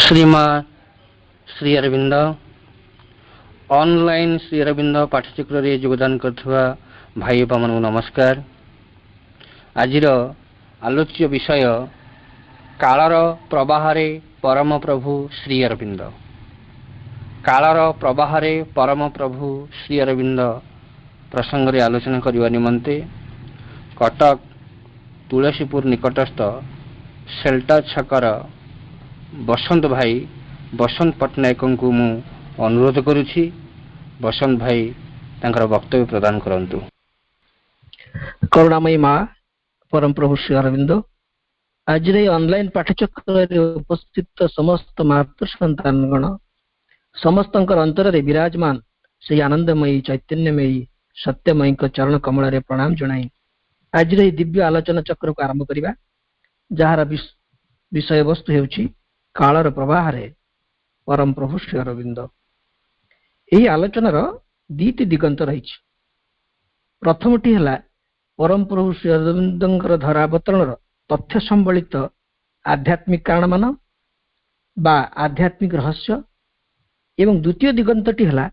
श्रीमा Shri Arvind online Shri Arvind पाठ्यचक्र रे योगदान करथुवा भाई बापा नमस्कार। आजिर आलोच्य विषय कालर प्रवाहरे परम प्रभु श्री अरविंद। कालर प्रवाहरे परम प्रभु श्री अरविंद प्रसंग रे आलोचना करने निमंते कटक तुलसीपुर निकटस्थ सेल्टर छकर बसंत भाई बसंत पट्टनायक को मु अनुरोध करुछि। बसंत भाई तांकर वक्तव्य प्रदान करंतु। करुणामयी माँ परम प्रभु श्री अरविंद आज ऑनलाइन पाठचक्र उपस्थित समस्त मातृ संतानगण समस्त अंतर विराजमान से आनंदमयी चैतन्यमयी सत्यमयी चरण कमल प्रणाम जनाई आज दिव्य आलोचना चक्र को आरंभ करवा जार विषय वस्तु हेउछि कालर प्रवाह परम प्रभु श्री अरविंद। यही आलोचनार दीटी दिगंत रही। प्रथमटी है परम प्रभु श्री अरविंदर धरावतरण तथ्य संबलित आध्यात्मिक कारण मान बा आध्यात्मिक रहस्य एवं द्वितीय दिगंतटी है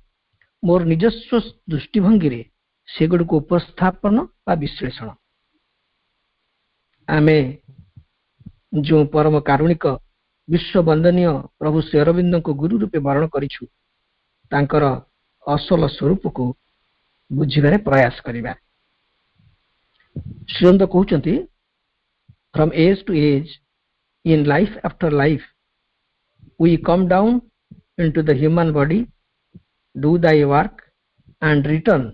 मोर निजस्व दृष्टिभंगी से गुड़ उपस्थापन बा विश्लेषण। आमे जो परम कारुणिक विश्व वंदनीय प्रभु श्री अरविंद को गुरु रूपे वर्ण करिछु तांकर असल स्वरूप को बुझिबारे प्रयास करिबा। श्रीअरविंद कहउचंती from age to age in life after life we come down into the human body, do thy work and return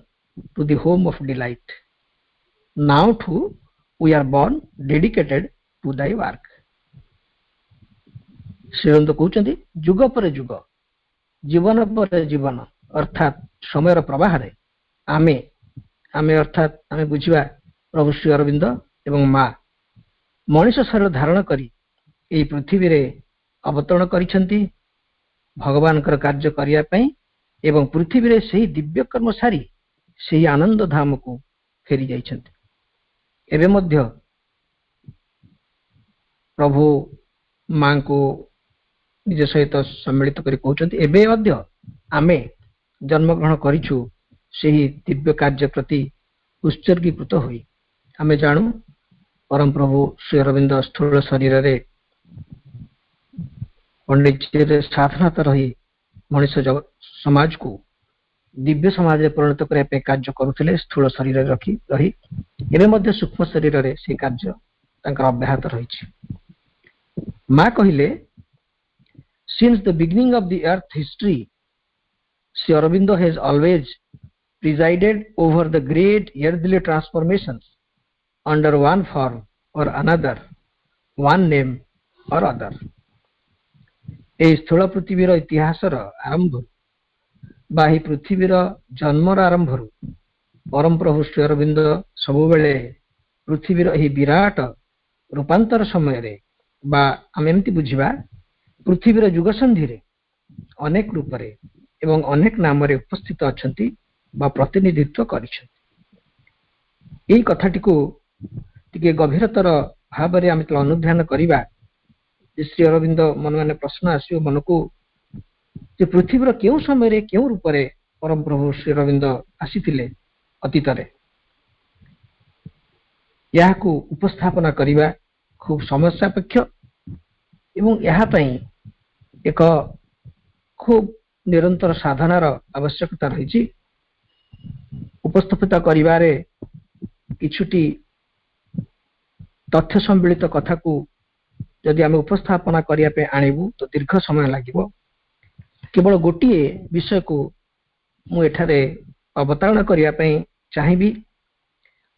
to the home of delight. Now too we are born dedicated to thy work. Sri Aurobindo कहउचंती जुग पर जुग जीवन पर जीवन अर्थात समय प्रवाह रे आमे अर्थात आमे बुझिबा प्रभु श्री अरविंद एवं माँ मनुष्य शरीर धारण करी एई पृथ्वी रे अवतरण करिसेंती भगवान कार्य करने एवं पृथ्वी रे सही दिव्य कर्म सारी सही आनंद धाम को फेरी जाइछंती। एबे मध्य प्रभु मां को निज सहित सम्मिलित करी कहउचंती एबे मध्य आमे जन्म ग्रहण करिछु सही दिव्य कार्य प्रति उत्सर्गीकृत होई। आमे जानू परम प्रभु श्री अरविंद स्थूल शरीर रे पंडित जी साधनाता रही मनुष्य समाज को दिव्य समाज में परिणत करने कार्य करुले स्थूल शरीर रही एवं मध्य सूक्ष्म शरीर रे से कार्य अब्याहत रही। माँ कहले since the beginning of the earth history Shri Aurobindo has always presided over the great earthly transformations under one form or another, one name or other. এই স্থূল পৃথিবীর ইতিহাসর আরম্ভ বা এই পৃথিবীর জন্মর আরম্ভରୁ परम प्रभु श्री अरविंद सबुबेले पृथ्वीर ଏହି विराट रूपांतर समय रे बा आम एमती बुझिबा पृथ्वीर युग संधि रे अनेक रूप रे एवं अनेक नाम रे उपस्थित अछंती बा प्रतिनिधित्व करिसंती। एई कथाटी को टिके गभीरतर भाव रे आम अनुध्यान करिबा श्री अरविंद मन मैंने प्रश्न आसो मन को पृथ्वीर क्यों समय क्यों रूप रे परम प्रभु श्री अरविंद आसीथिले अतीत रे यह को उपस्थापना करिबा खूब समस्या सापेक्ष एवं यह पई एक खूब निरंतर साधनार आवश्यकता रही। उपस्थापित करिबारे किछुटी तथ्य सम्मिलित कथा को जदि आम उपस्थापना करने आणबू तो दीर्घ समय लगे। केवल गोटे विषय को मुझे अवतरण करने चाहिए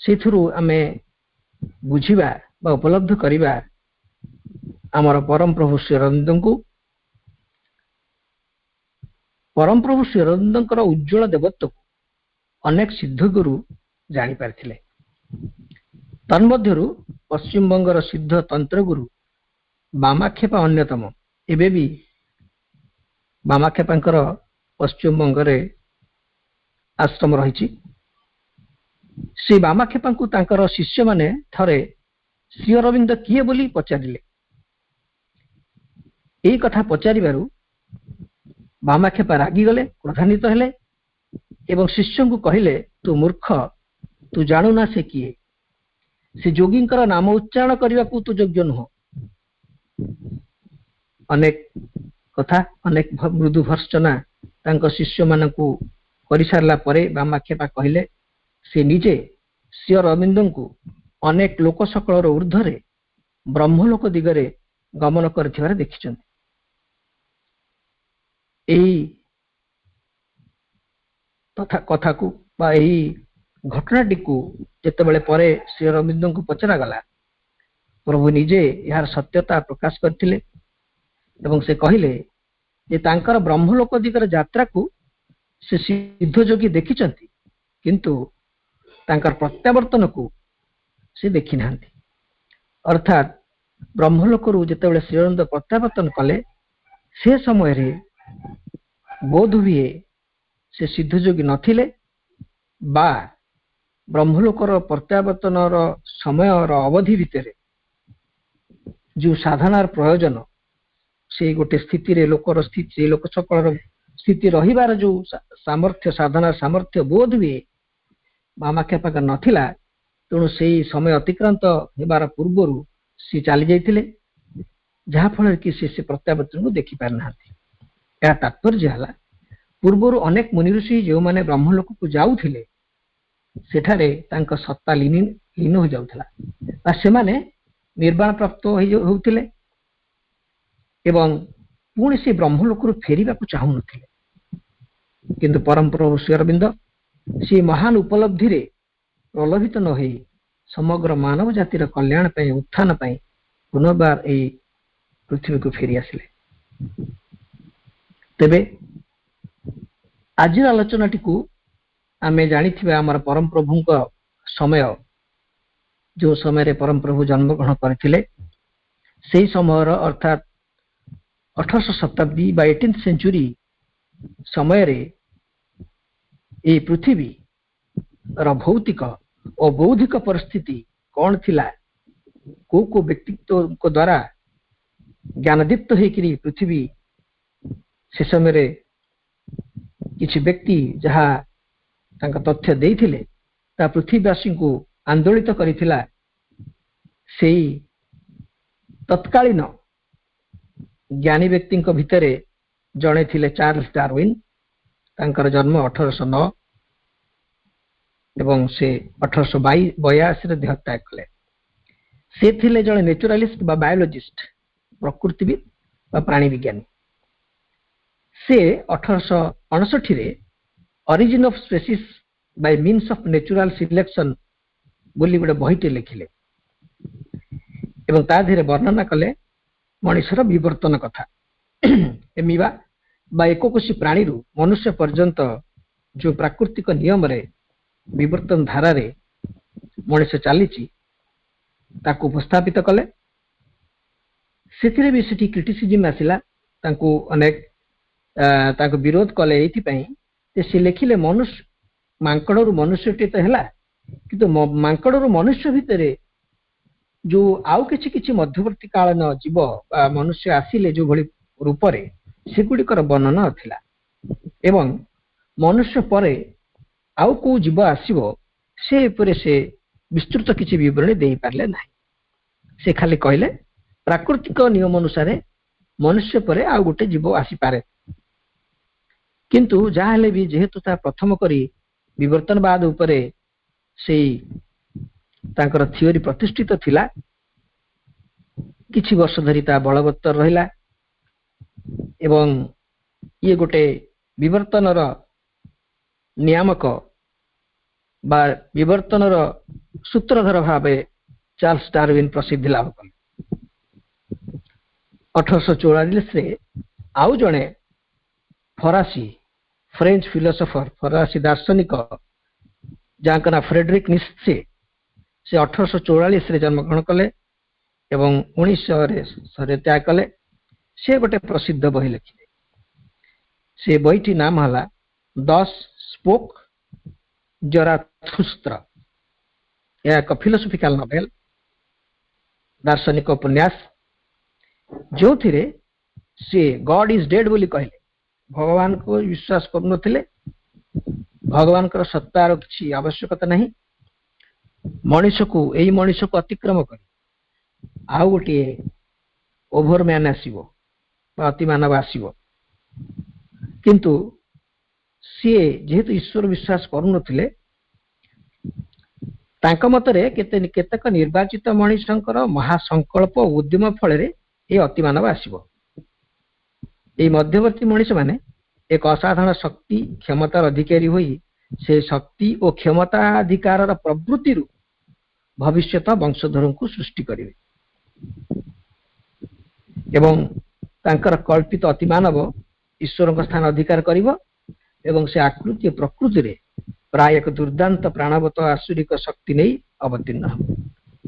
से आम बुझा उपलब्ध करवा आमर परम प्रभु श्री अरविंद को। परम प्रभु श्री अरविंद उज्ज्वल देवत्व को अनेक सिद्धगुरु जानी पारिथिले। तन्मध्यरु पश्चिम बंगर सिद्ध तंत्र गुरु बामाखेपा अन्यतम। एबे भी बामाखेपांकर पश्चिम बंगरे आश्रम रही। से बामाखेपांकु तांकर शिष्य माने थरे श्री अरविंद किए बोली पचारिले। ଏଇ କଥା ପଚାରିବାରୁ ବାମାକ୍ଷେପା ରାଗିଗଲେ, କ୍ରୋଧାନ୍ୱିତ ହେଲେ ଏବଂ ଶିଷ୍ୟଙ୍କୁ କହିଲେ, ତୁ ମୂର୍ଖ, ତୁ ଜାଣୁନା ସେ କିଏ? ସେ ଯୋଗୀଙ୍କର ନାମ ଉଚ୍ଚାରଣ କରିବାକୁ ତୁ ଯୋଗ୍ୟ ନୁହଁ। ଅନେକ କଥା, ଅନେକ ମୃଦୁ ଭର୍ତ୍ସନା ତାଙ୍କ ଶିଷ୍ୟମାନଙ୍କୁ କରିସାରିଲା ପରେ ବାମାକ୍ଷେପା କହିଲେ, ସେ ନିଜେ ଶ୍ରୀ ଅରବିନ୍ଦଙ୍କୁ ଅନେକ ଲୋକ ସକଳର ଊର୍ଦ୍ଧ୍ୱରେ ବ୍ରହ୍ମଲୋକ ଦିଗରେ ଗମନ କରିଥିବାର ଦେଖିଛନ୍ତି। ଏହି କଥାକୁ ବା ଏହି ଘଟଣାଟିକୁ ଯେତେବେଳେ ପରେ ଶ୍ରୀ ଅରବିନ୍ଦଙ୍କୁ ପଚରାଗଲା, ପ୍ରଭୁ ନିଜେ ଏହାର ସତ୍ୟତା ପ୍ରକାଶ କରିଥିଲେ ଏବଂ ସେ କହିଲେ ଯେ ତାଙ୍କର ବ୍ରହ୍ମଲୋକ ଦିଗର ଯାତ୍ରାକୁ ସେ ସିଦ୍ଧ ଯୋଗୀ ଦେଖିଛନ୍ତି, କିନ୍ତୁ ତାଙ୍କର ପ୍ରତ୍ୟାବର୍ତ୍ତନକୁ ସେ ଦେଖିନାହାନ୍ତି। ଅର୍ଥାତ୍ ବ୍ରହ୍ମଲୋକରୁ ଯେତେବେଳେ ଶ୍ରୀ ଅରବିନ୍ଦ ପ୍ରତ୍ୟାବର୍ତ୍ତନ କଲେ, ସେ ସମୟରେ ବୋଧ ହୁଏ ସେ ସିଦ୍ଧ ଯୋଗୀ ନଥିଲେ ବା ବ୍ରହ୍ମଲୋକର ପ୍ରତ୍ୟାବର୍ତ୍ତନର ସମୟର ଅବଧି ଭିତରେ ଯେଉଁ ସାଧନାର ପ୍ରୟୋଜନ, ସେଇ ଗୋଟେ ସ୍ଥିତିରେ ଲୋକର ସ୍ଥିତି, ସେଇ ଲୋକ ସକଳର ସ୍ଥିତି ରହିବାର ଯେଉଁ ସାମର୍ଥ୍ୟ, ସାଧନାର ସାମର୍ଥ୍ୟ ବୋଧ ହୁଏ ବାମାକ୍ଷେପାଙ୍କ ନଥିଲା। ତେଣୁ ସେଇ ସମୟ ଅତିକ୍ରାନ୍ତ ହେବାର ପୂର୍ବରୁ ସେ ଚାଲି ଯାଇଥିଲେ, ଯାହାଫଳରେ କି ସେ ପ୍ରତ୍ୟାବର୍ତ୍ତନକୁ ଦେଖିପାରିନାହାନ୍ତି। ଏହା ତାତ୍ପର୍ଯ୍ୟ ହେଲା, ପୂର୍ବରୁ ଅନେକ ମୁନି ଋଷି ଯେଉଁମାନେ ବ୍ରହ୍ମଲୋକକୁ ଯାଉଥିଲେ, ସେଠାରେ ତାଙ୍କ ସତ୍ତା ଲୀନ ହୋଇଯାଉଥିଲା ବା ସେମାନେ ନିର୍ବାଣ ପ୍ରାପ୍ତ ହେଉଥିଲେ ଏବଂ ପୁଣି ସେ ବ୍ରହ୍ମଲୋକରୁ ଫେରିବାକୁ ଚାହୁଁନଥିଲେ। କିନ୍ତୁ ପରମ ପ୍ରଭୁ ଶ୍ରୀ ଅରବିନ୍ଦ ସେ ମହାନ ଉପଲବ୍ଧିରେ ପ୍ରଲୋଭିତ ନ ହୋଇ ସମଗ୍ର ମାନବ ଜାତିର କଲ୍ୟାଣ ପାଇଁ, ଉତ୍ଥାନ ପାଇଁ ପୁନର୍ବାର ଏହି ପୃଥିବୀକୁ ଫେରି ଆସିଲେ। ତେବେ ଆଜିର ଆଲୋଚନାଟିକୁ ଆମେ ଜାଣିଥିବା ଆମର ପରମ ପ୍ରଭୁଙ୍କ ସମୟ, ଯେଉଁ ସମୟରେ ପରମ ପ୍ରଭୁ ଜନ୍ମଗ୍ରହଣ କରିଥିଲେ, ସେହି ସମୟର ଅର୍ଥାତ୍ 18ଶ ଶତାବ୍ଦୀ ବା 18th ସେଞ୍ଚୁରୀ ସମୟରେ ଏହି ପୃଥିବୀର ଭୌତିକ ଓ ବୌଦ୍ଧିକ ପରିସ୍ଥିତି କ'ଣ ଥିଲା, କୋଉ କୋଉ ବ୍ୟକ୍ତିତ୍ୱଙ୍କ ଦ୍ୱାରା ଜ୍ଞାନଦୀପ୍ତ ହେଇକରି ପୃଥିବୀ ସେ ସମୟରେ କିଛି ବ୍ୟକ୍ତି ଯାହା ତାଙ୍କ ତଥ୍ୟ ଦେଇଥିଲେ, ତାହା ପୃଥିବୀବାସୀଙ୍କୁ ଆନ୍ଦୋଳିତ କରିଥିଲା। ସେଇ ତତ୍କାଳୀନ ଜ୍ଞାନୀ ବ୍ୟକ୍ତିଙ୍କ ଭିତରେ ଜଣେ ଥିଲେ ଚାର୍ଲସ ଡାରୱିନ୍। ତାଙ୍କର ଜନ୍ମ 1809 ଏବଂ ସେ 1882ରେ ଦେହତ୍ୟାଗ କଲେ। ସେ ଥିଲେ ଜଣେ ନ୍ୟାଚୁରାଲିଷ୍ଟ ବା ବାୟୋଲୋଜିଷ୍ଟ, ପ୍ରକୃତିବିଦ ବା ପ୍ରାଣୀ ବିଜ୍ଞାନୀ। ସେ 1859ରେ origin of species by means of natural selection ବୋଲି ଗୋଟେ ବହିଟେ ଲେଖିଲେ ଏବଂ ତା ଦେହରେ ବର୍ଣ୍ଣନା କଲେ ମଣିଷର ବିବର୍ତ୍ତନ କଥା। ଏମିବା ବା ଏକକୋଷୀ ପ୍ରାଣୀରୁ ମନୁଷ୍ୟ ପର୍ଯ୍ୟନ୍ତ ଯେଉଁ ପ୍ରାକୃତିକ ନିୟମରେ ବିବର୍ତ୍ତନ ଧାରାରେ ମଣିଷ ଚାଲିଛି, ତାକୁ ଉପସ୍ଥାପିତ କଲେ। ସେଥିରେ ବି ସେଠି କ୍ରିଟିସିଜିମ୍ ଆସିଲା, ତାଙ୍କୁ ଅନେକ ତାଙ୍କୁ ବିରୋଧ କଲେ ଏଇଥିପାଇଁ ଯେ ସେ ଲେଖିଲେ ମାଙ୍କଡ଼ରୁ ମନୁଷ୍ୟଟି ତ ହେଲା, କିନ୍ତୁ ମାଙ୍କଡ଼ରୁ ମନୁଷ୍ୟ ଭିତରେ ଯେଉଁ ଆଉ କିଛି କିଛି ମଧ୍ୟବର୍ତ୍ତୀ କାଳୀନ ଜୀବ ବା ମନୁଷ୍ୟ ଆସିଲେ ଯେଉଁଭଳି ରୂପରେ, ସେଗୁଡ଼ିକର ବର୍ଣ୍ଣନା ଥିଲା ଏବଂ ମନୁଷ୍ୟ ପରେ ଆଉ କୋଉ ଜୀବ ଆସିବ ସେ ଉପରେ ସେ ବିସ୍ତୃତ କିଛି ବିବରଣୀ ଦେଇପାରିଲେ ନାହିଁ। ସେ ଖାଲି କହିଲେ ପ୍ରାକୃତିକ ନିୟମ ଅନୁସାରେ ମନୁଷ୍ୟ ପରେ ଆଉ ଗୋଟେ ଜୀବ ଆସିପାରେ, କିନ୍ତୁ ଯାହା ହେଲେ ବି ଯେହେତୁ ତା ପ୍ରଥମ କରି ବିବର୍ତ୍ତନବାଦ ଉପରେ ସେଇ ତାଙ୍କର ଥିଓରି ପ୍ରତିଷ୍ଠିତ ଥିଲା, କିଛି ବର୍ଷ ଧରି ତା ବଳବତ୍ତର ରହିଲା ଏବଂ ଇଏ ଗୋଟେ ବିବର୍ତ୍ତନର ନିୟାମକ ବା ବିବର୍ତ୍ତନର ସୂତ୍ରଧର ଭାବେ ଚାର୍ଲସ ଡାରୱିନ୍ ପ୍ରସିଦ୍ଧି ଲାଭ କଲେ। 1844ରେ ଆଉ ଜଣେ ଫ୍ରେଞ୍ଚ ଫିଲୋସଫର, ଫରାସୀ ଦାର୍ଶନିକ, ଯାହାଙ୍କ ନାଁ ଫ୍ରେଡରିକ୍ ନିତ୍ସେ, ସେ 1844ରେ ଜନ୍ମଗ୍ରହଣ କଲେ ଏବଂ 1900ରେ ତ୍ୟାଗ କଲେ। ସେ ଗୋଟେ ପ୍ରସିଦ୍ଧ ବହି ଲେଖିଲେ। ସେ ବହିଟି ନାମ ହେଲା ଦସ୍ ସ୍ପୋକ୍ ଜରାଥୁସ୍ତ୍ର। ଏହା ଏକ ଫିଲୋସଫିକାଲ ନଭେଲ, ଦାର୍ଶନିକ ଉପନ୍ୟାସ, ଯେଉଁଥିରେ सी गॉड इज डेड बोली कहले भगवान को विश्वास करुनथिले भगवान सत्तार किसी आवश्यकता नहीं मनीष को अतिक्रम कर आउ गोटे ओभरमैन आसीबो अति मानव आसीबो किंतु सी जेहेतु ईश्वर विश्वास करुनथिले तांक मतरे केतेक निर्वाचित मनीषंकर महासंकल्प उद्यम फल ये अति मानव आसीबो ये मध्यवर्ती मनीष माने एक असाधारण शक्ति क्षमतार अधिकारी होई से शक्ति और क्षमताधिकार प्रवृत्ति भविष्यत वंशधर को सृष्टि करेंगे एवं तांकर कल्पित अति मानव ईश्वर स्थान अधिकार करिवो एवं से आकृति प्रकृति रे प्राय एक दुर्दांत प्राणवत आसुरिक शक्ति नहीं अवतीर्ण हो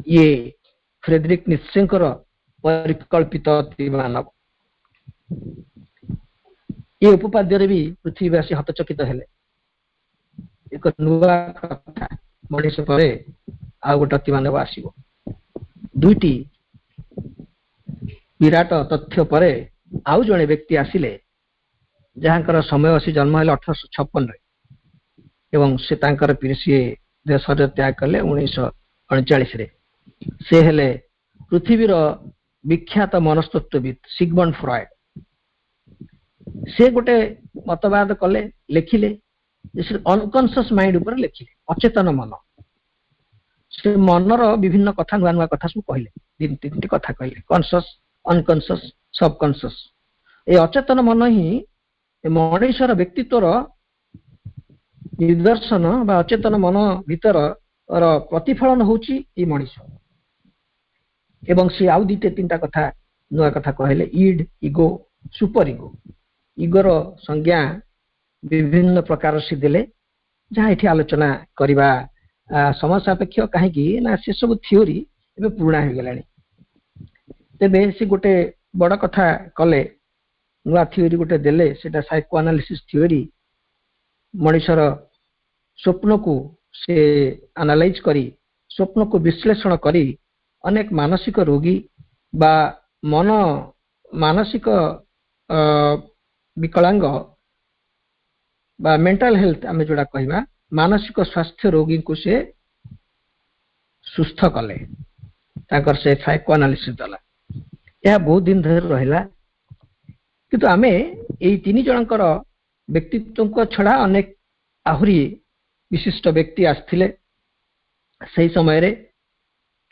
ये फ्रेडरिक नित्सेंकर परिकल्पित अति मानव ये उपपाद्य भी पृथ्वीवासी हतचकित हेले एक नुआ कथा मनीष पर आ गोटे अति मानव आसीबो दुईटी विराट तथ्य पर आउ जड़े व्यक्ति आसिले जहाँकर समय असी जन्म है 1856 एवं से तांकर सी देश त्याग कले 1939 से हेले पृथ्वीर विख्यात मनस्तत्वविद सिगमंड फ्रॉयड से गोटे मतवाद कले लिखिले अनकॉन्शियस माइंड ऊपर लिखिले अचेतन मन से मनर विभिन्न कथा नुआ नुआ कथा सब कहले तीन कथा कहले कॉन्शियस अनकॉन्शियस सबकॉन्शियस ए अचेतन मन ही मनुष्यर व्यक्तित्वर निदर्शन बा अचेतन मन भीतर प्रतिफलन होची ई मनुष्य एवं से आउ दीते तीनटा कथा नुआ कथा कहले ईड इगो सुपर इगो इगोर संज्ञा विभिन्न प्रकार से देले जहाँ ये आलोचना करवा समय सापेक्ष कहीं ना से सब थियोरी एवं पुराणा हो गलानी तेबे से गोटे बड़ कथा कले नुआ थियोरी गोटे देले सेटा साइको एनालिसिस थियोरी मनुष्यर स्वप्न को से एनालाइज करी स्वप्न को विश्लेषण करी अनेक मानसिक रोगी बा मन मानसिक विकलांग बा मेंटल हेल्थ आम जोड़ा कहवा मानसिक स्वास्थ्य रोगी को से सुस्थ कले ताकर से साइको एनालिसिस दला यह बहुत दिन धर रहिला किंतु आमे एई तीन जनकर व्यक्तित्व को छड़ा अनेक आहुरी विशिष्ट व्यक्ति आस्थिले सही समय रे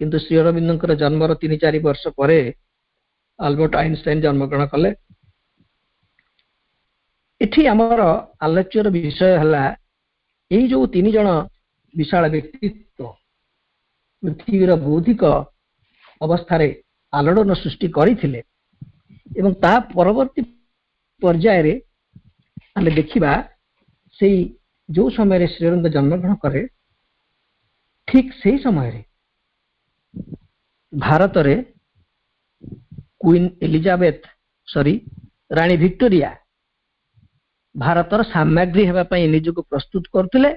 किंतु श्री अरविंदर जन्मर 3-4 वर्ष परे अल्बर्ट आइंस्टाइन जन्मग्रहण कले इठी आमर आलोच्यर विषय हला यही जो तीन जन विशाल व्यक्तित्व पृथ्वीर बौद्धिक अवस्था आलोड़न सृष्टि करथिले एवं ता परवर्ती पर्याय रे आले देखिबा से जो समय रे श्री अरविंद जन्मग्रहण करे ठीक से समय रे भारत रे क्वीन एलिजाबेथ रानी विक्टोरिया भारतर सामग्री हेबा पई निजको प्रस्तुत करथिले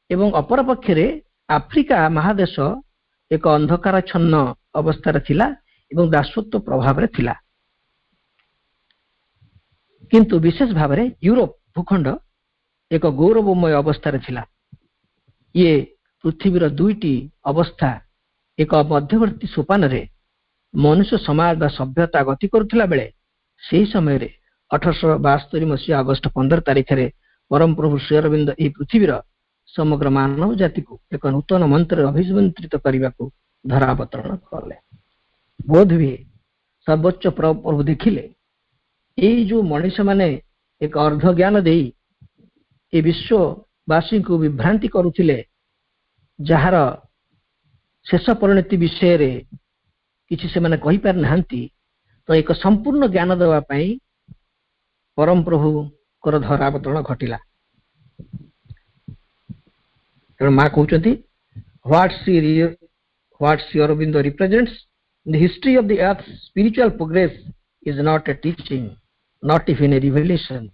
एवं अपर पक्षरे आफ्रिका महादेश एक अंधकारच्छन्न अवस्था थिला एवं दासत्व प्रभाव रे थिला किंतु विशेष भाव रे यूरोप भूखंड एक गौरवमय अवस्था रे थिला ये पृथ्वीर दुईटी अवस्था एक मध्यवर्ती सोपान रे मनुष्य समाज बा सभ्यता गति करुथिला बेले सेही समय रे 1872 मसीहा अगस्त 15 तारिख रे परम प्रभु श्री अरविंद ए पृथ्वीर समग्र मानव जाति को एक नूतन मंत्र अभिमंत्रित करने को धरावतरण कले बोध भी सर्वोच्च प्रभु देखिले ये जो मनुष्य माने एक अर्ध ज्ञान दे ये विश्ववासी को विभ्रांति करुथिले जार शेष परिणति विषय रे किछि से माने कहि पार नाहंती तो एक संपूर्ण ज्ञान देवा पई परम प्रभु कर धरावतरण घटिला माँ कहते what Shri Aurobindo represents the history of the earth spiritual progress is not a teaching not even a revelation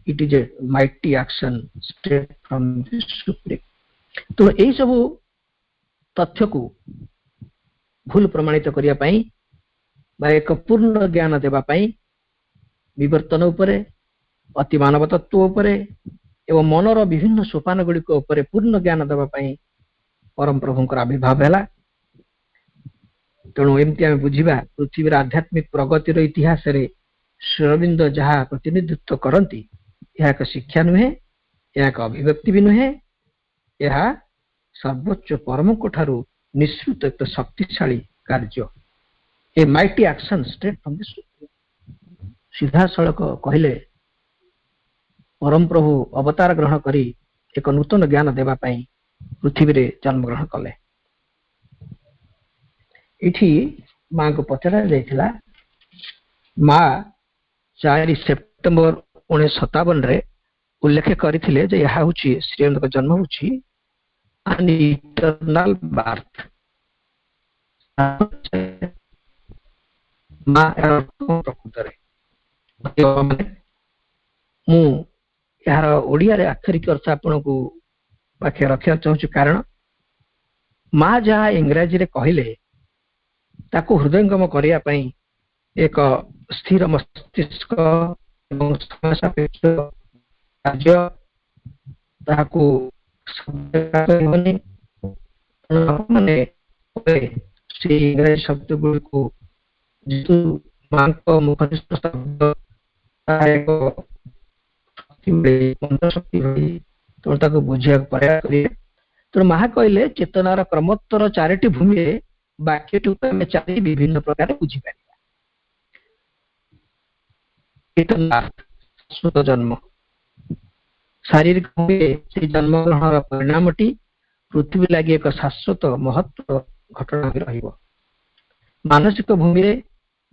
it is a mighty action state from the supreme तो यही सब तथ्य को भूल प्रमाणित करने एक पूर्ण ज्ञान देवाई विवर्तन उपरे, अति मानव तत्व उपरे एवं मनर विभिन्न सोपान गुड़िक उपरे पूर्ण ज्ञान देवा परम प्रभुंकर आविर्भाव है। तेणु एमती आम बुझा पृथ्वी आध्यात्मिक प्रगतिर इतिहास रे श्री अरविंद जहाँ प्रतिनिधित्व करती यह एक शिक्षा नुहे, यह एक अभिव्यक्ति भी नुहे, यह सर्वोच्च परम ठारू निश्चित एक शक्तिशाली कार्य, ए mighty action straight from the सीधा सड़क कहले परम प्रभु अवतार ग्रहण करी एक नूतन ज्ञान देवा पृथ्वी रे जन्म ग्रहण कले। इठी मां को पचरा जाइथिला, मां 4 सेप्टेम्बर 1957 रे उल्लेख करथिले जे यह होची श्री अरविंद जन्म होची एन इटरनल बर्थ। मां प्रकृतरे मु यार ओडिया रे आखरिक अर्थ आपन को पाखे रखा चाहूँ, कारण मां जहाँ इंग्राजी रे कहले ताको हृदयंगम करिया पई एक स्थिर मस्तिष्क एवं समय सापेक्ष कार्य ताको माने से इंग्राजी शब्द गुड़ी को मां को मुखनिष्ठ शब्द शक्ति तो बुझा प्रयास करें। तो माँ कहले चेतनार क्रमोत्तर 4टी भूमि वाक्य चारि विभिन्न प्रकार बुझीपर शाश्वत जन्म शारीरिक भूमि से जन्म ग्रहण परिणाम पृथ्वी लगी एक शाश्वत महत्व घटना भी रहिबो। मानसिक भूमि रे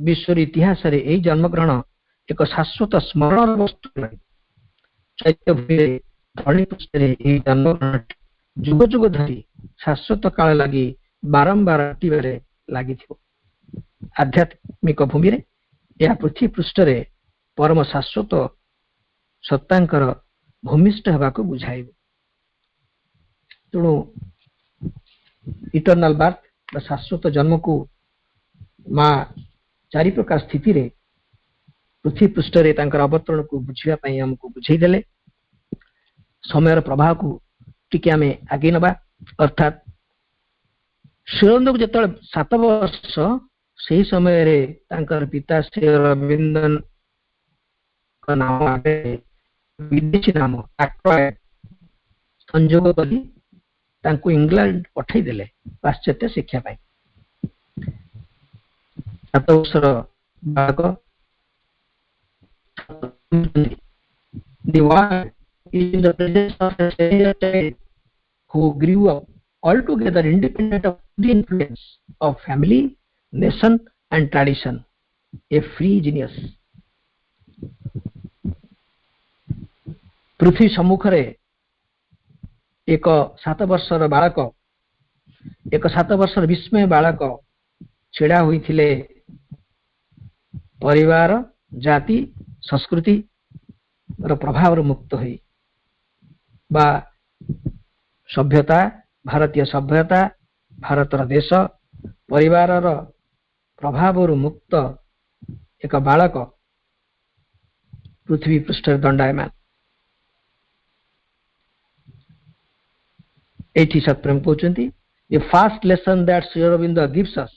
विश्व इतिहास रे एई जन्म ग्रहण एक शाश्वत स्मरण वस्तु रही। चैत्य भूमि रे धरणी पृष्ठ रे एई जन्म ग्रहण जुग जुग धरी शाश्वत काल लगी बारंबार लगी। आध्यात्मिक भूमि रे यह पृथ्वी पृष्ठ रे परम शाश्वत सत्तांकर भूमिष्ठ होगा बुझाइब। तेणु इटरनल बर्थ शाश्वत जन्म को मां 4 प्रकार स्थिति रे पृथ्वी पृष्ठ रे तांकर अवतरण को बुझिया पई हमको बुझेदेले। समय प्रभाव को टिके आमे आगे नबा। अर्थात श्री अरविंद को जतले 7 वर्ष से समय रे तांकर पिता श्री अरविंदन का नाम आगे विदेशी नाम संजोग करी तांको इंग्लैंड पठाई देले पाश्चात्य शिक्षा पाई। 7 वर्षर बालक the world is in the presence of a stranger child who grew up altogether independent of the influence of family, nation and tradition, a free genius. पृथ्वी सम्मुख रे एक 7 वर्षर बालक, एक 7 वर्षर विस्मय बालक छिड़ा हुई थिले परिवार, जाति, संस्कृति प्रभाव मुक्त हुई बा सभ्यता, भारतीय सभ्यता, भारतर देश परिवार प्रभाव मुक्त एक बालक पृथ्वी पृष्ठ दंडायमान। एठी सतप्रेम कहते the first lesson that Sri Aurobindo gives us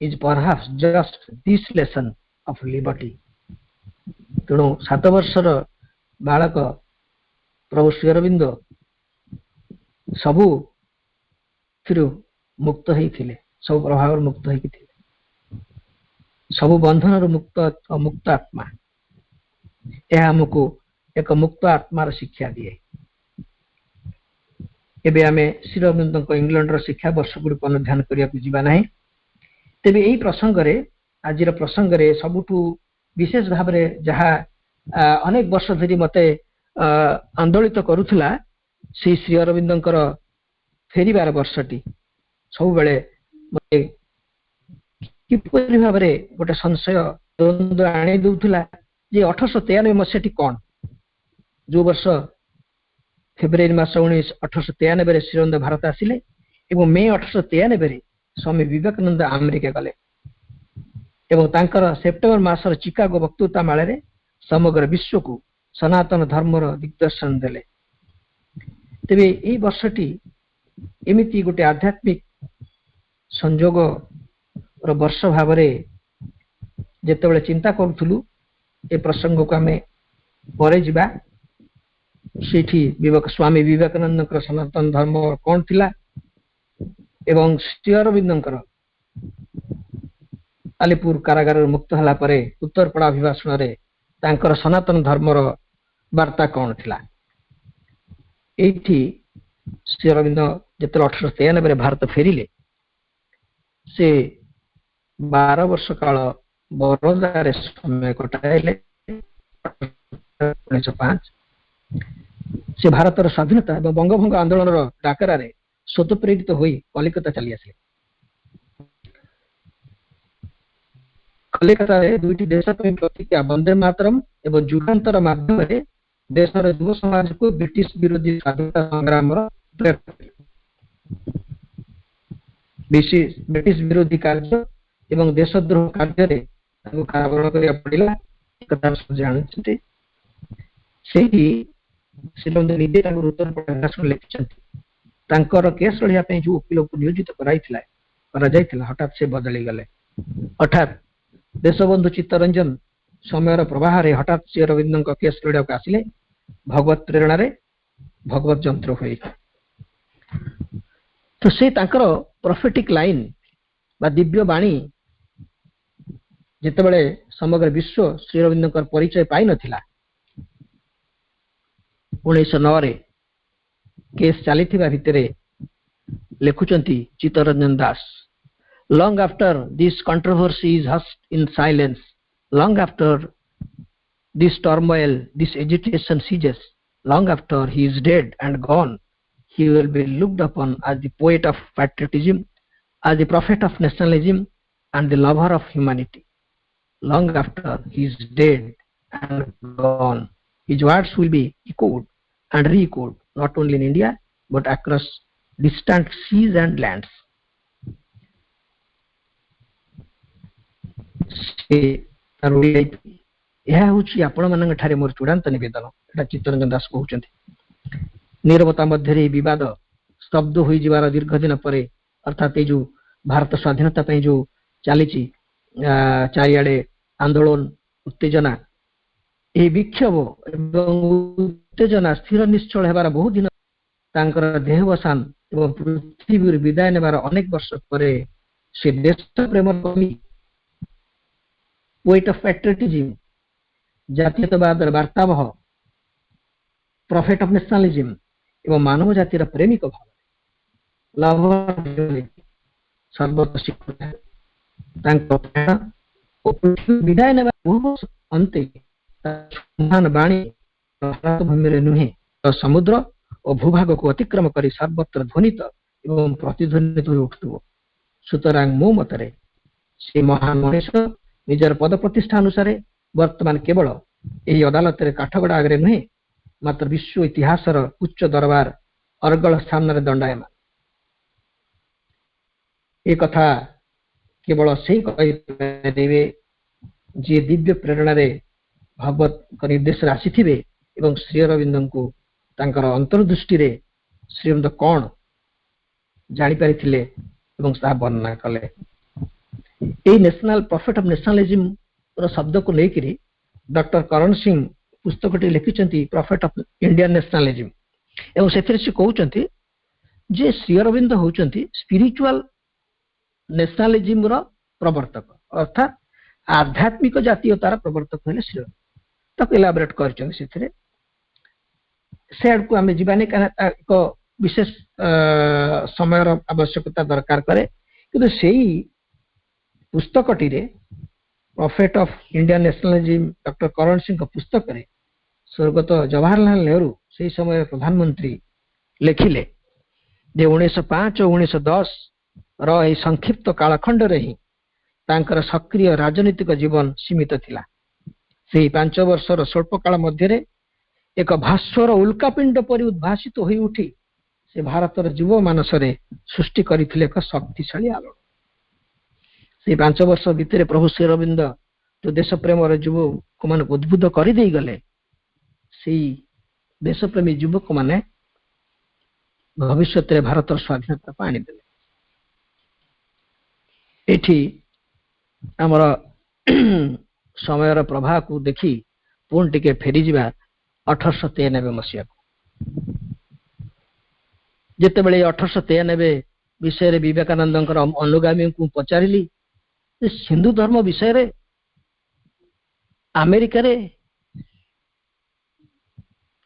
is perhaps just this lesson of liberty. तेणु 7 वर्षर बालक प्रभु श्री अरविंद सबू मुक्त होते, सब प्रभाव मुक्त होते, सबु बंधन मुक्त मुक्त आत्मा। यह हमको एक मुक्त आत्मार शिक्षा दिए। एबे आमे श्री अरविंद इंग्लैंड शिक्षा वर्ष गुड़ी अनुध्यान करने जावा ना। तेबे यही प्रसंग रे आज प्रसंग रे सबुठु विशेष भाव में जहाँ अनेक वर्ष धरी मते आंदोलित करुला श्री अरविंदर फेरिबार वर्षटी सब बेले मते किपरि भाव में गोटे संशय द्वंद्व आनी दूला जे 1893 मसीहाटी कौन, जो वर्ष फेब्रुआरी मास 1893 श्री अरविंद भारत आसिले एवं मे 1893 स्वामी विवेकानंद अमेरिका गले एवं तांकर सेप्टेम्बर मासर चिकागो वक्तृता माले समग्र विश्व को सनातन धर्मर दिग्दर्शन देले। तेबे एई वर्षटी एमिति गोटे आध्यात्मिक संजोग वर्ष भाव जेतेबेले चिंता करूथुलु ए प्रसंग को आमे परे जिबा। सेठी स्वामी विवेकानंद सनातन धर्म कौन थिला एवं श्री अरविंदंकर आलिपुर कारागार मुक्त हला परे उत्तरपड़ा अभिभाषण रे तांकर सनातन धर्मर वार्ता कौन थिला। एठी श्री अरविंद जेते 1893 भारत फेरिले से 12 वर्ष काल बरोदारे समय कटाइले। 1905 से भारतर स्वाधीनता एवं बंगभंग आंदोलन डाकरा स्वतःप्रेरित होई कलिकता चली आसिले। कलिकता रे दुईटी देश प्रतिज्ञा वंदे मातरम एवं जुगान्तर माध्यम देशर युव समाज को ब्रिटिश विरोधी स्वाधीनता संग्राम ब्रिटिश विरोधी कार्य एवं देशद्रोह कार्य कारावरण करिया पड़िला। कथा जानते सेही श्रीरविंद निजे उत्तर प्रदेश लिखिछंती तांकर केस लड़िया पे जो वकील को नियोजित करा हठात से बदली गले। अर्थात देशबंधु चित्तरंजन समय प्रवाह रे हठात श्री अरविंद केस लड़िया को आसिले भगवत प्रेरणा रे भगवत जंत्र हुए। तो से तांकर प्रोफेटिक लाइन बा दिव्य बाणी जेतेबेले समग्र विश्व श्री अरविंद परिचय पाई नथिला 1909 रे केस चली भितर लिखुचंती Chittaranjan Das. Long after this controversy is hushed in silence, long after this turmoil, this agitation ceases, long after he is dead and gone, he will be looked upon as the poet of patriotism, as the prophet of nationalism and the lover of humanity. Long after he is dead and gone, his words will be echoed and re-echoed not only in India but across distant seas and lands. यह हूँ आपण मान मोर चूड़ांत नवेदन। चित्तरंजन दास कहते नीरवता मध्य बद स्तब्ध हो जबार दीर्घ दिन पर अर्थात जो भारत स्वाधीनता जो चली चारिआडे आंदोलन उत्तेजना यह विक्षोभ एवं उत्तेजना स्थिर निश्चल होबार बहुत दिन तांकर देहवसान एवं पृथ्वी विदाय नेबार अनेक वर्ष पर से देश प्रेम कमी पोएट ऑफ पैट्रियटिज्म जातीयतावाद वार्तावह प्रॉफिट ऑफ नेशनलिज्म एवं मानव जातिर प्रेमिक भाव सर्वत विदाय ने अंत महान बाणी भारत भूमि नुहे समुद्र और भूभाग को अतिक्रम कर सर्वत्र ध्वनित एवं प्रतिध्वनित हो उठुव। सुतरां मो मतरे से महान मनुष्य निजर पद प्रतिष्ठा अनुसार वर्तमान केवल यही अदालत काठगड़ा आगे नुहे मात्र विश्व इतिहास उच्च दरबार अरगल सामने दंडायमान। एक कथा केवल से जी दिव्य प्रेरणा रे भगवत निर्देश आसी एवं श्री अरविंद को तांकर अंतर्दृष्टि रे श्री अरविंद कौन जानी पारिथिले एवं सा वर्णना कले। ए नेशनल प्रॉफिट ऑफ नेशनलिज्म शब्द को लेकर डॉक्टर करण सिंह पुस्तकटी लिखिछंती प्रॉफिट ऑफ इंडियन नेशनलिज्म एवं से कहते जे श्री अरविंद होउचंती स्पिरिचुअल नेशनलिज्म रो प्रवर्तक अर्थात आध्यात्मिक जातीयतार प्रवर्तक हेले श्री अरविंद तक इलाबोरेट कर को आम जीवानी एक विशेष समय आवश्यकता दरकार करे कि से पुस्तकटी prophet of Indian nationalism doctor Karan Singh पुस्तक रे स्वर्गत जवाहरलाल नेहरू से समय प्रधानमंत्री लिखिले जे 1905 और 1910 रही संक्षिप्त कालखंड रे ही तांकर सक्रिय राजनीतिक जीवन सीमित थिला। से 5 वर्षर स्वल्प काल मध्य एक भास्वर उल्कापिंड परि उद्भासित होई उठी से भारतर युव मानस सृष्टि करथिले एक शक्तिशाली आलोड़न। से 5 वर्ष भितर प्रभु श्री अरविंद जो देश प्रेमर युवक मान उद्बुद्ध कर गले देशप्रेमी युवक माने भविष्य भारत स्वाधीनता को आनीदे। एठी आमर समय प्रभाव को देखी पुणी टिके फेरी जा 1893 मसीहा को जितेबले 1893 विषय विवेकानंद अनुगामी को पचारि हिंदू धर्म विषय रे अमेरिका रे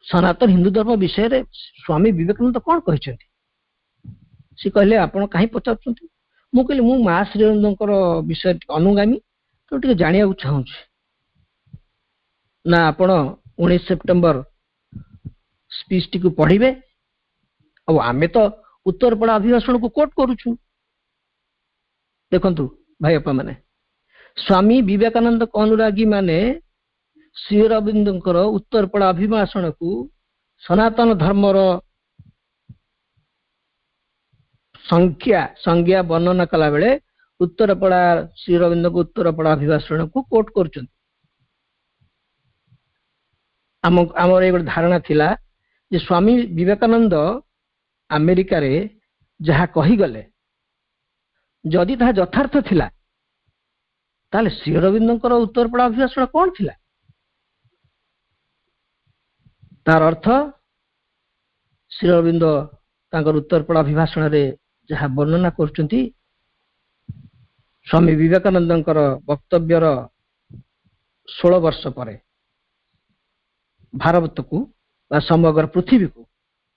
सनातन हिंदू धर्म विषय रे स्वामी विवेकानंद कौन कहते सी कहले आपण कहीं पचार मु कहली मु माँ श्रीअरविंदर विषय अनुगामी तो टे जाना चाहूँ ना आपण 19 सेप्टेम्बर स्पीच टी पढ़े आमे तो उत्तरपड़ा अभिभाषण को कोट करुछु। देखंतु भाई अपा माने स्वामी विवेकानंद अनुरागी माने श्री अरविंदर उत्तरपड़ा अभिभाषण को सनातन धर्मर संज्ञा वर्णना कला बेले उत्तरपड़ा श्री अरविंद को उत्तरपड़ा अभिभाषण को कोट कर आमर एक धारणा थिला जे स्वामी विवेकानंद अमेरिका रे जहा कही गले जदि ता यथार्थ थिला ताले श्री अरविंदर उत्तरपड़ा अभिभाषण कौन थिला तार अर्थ श्री अरविंद तांकर उत्तरपड़ा अभिभाषण रे जहा वर्णना करचंती स्वामी विवेकानंदर वक्तव्यर 16 वर्ष पर भारत को समग्र पृथ्वी को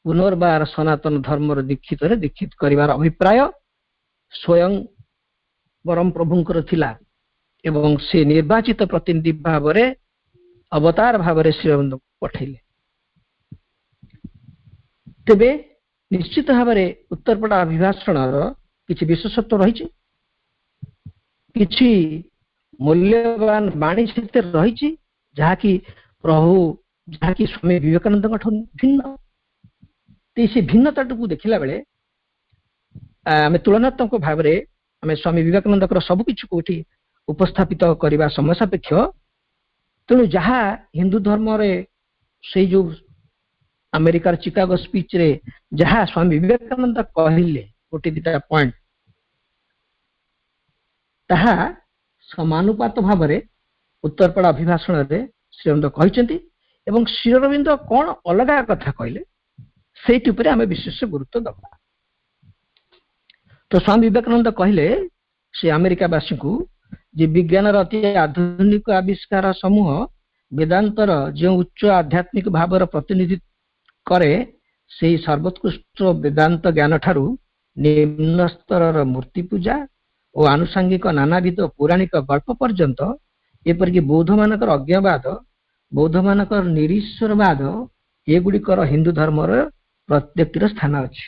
पुनर्बार सनातन धर्म दीक्षित करिवार अभिप्राय स्वयं परम प्रभुंकर थिला एवं से निर्वाचित प्रतिनिधि भाव रे अवतार भाव रे श्री अरविंद पठैले। तेबे निश्चित भाव में उत्तरपड़ा अभिभाषण किसी विशेषत्व रही किसी मूल्यवान वाणी से रही जहाँकि प्रभु जहाँकि स्वामी विवेकानंद भिन्न से भिन्नता को देखला बेले आम तुलनात्मक भाव में आम स्वामी विवेकानंद सबकि को उपस्थापित करने समय सापेक्ष तेणु जहाँ हिंदू धर्म से जो अमेरिकार चिकागो स्पीच रे जहाँ स्वामी विवेकानंद कहले गोटे दिटा पॉइंट ताहा समानुपात भाव में उत्तरपड़ा अभिभाषण रे श्री अरविंद कहते एवं श्री अरविंद कौन अलग कथा कहले से विशेष गुरुत्व दबा। तो स्वामी विवेकानंद कहले से अमेरिकावासी को जे विज्ञान अति आधुनिक आविष्कार समूह वेदांतर जो उच्च आध्यात्मिक भाव प्रतिनिधित्व करे से सर्वोत्कृष्ट वेदांत ज्ञान ठारू निम्न स्तर मूर्ति पूजा और आनुषंगिक नानाविध पौराणिक गल्प पर्यंत एपरिक बौद्ध मानकर अज्ञवाद बौद्ध मानकर निरीश्वरवाद एगुड़िकर हिंदू धर्म प्रत्येक स्थान अच्छी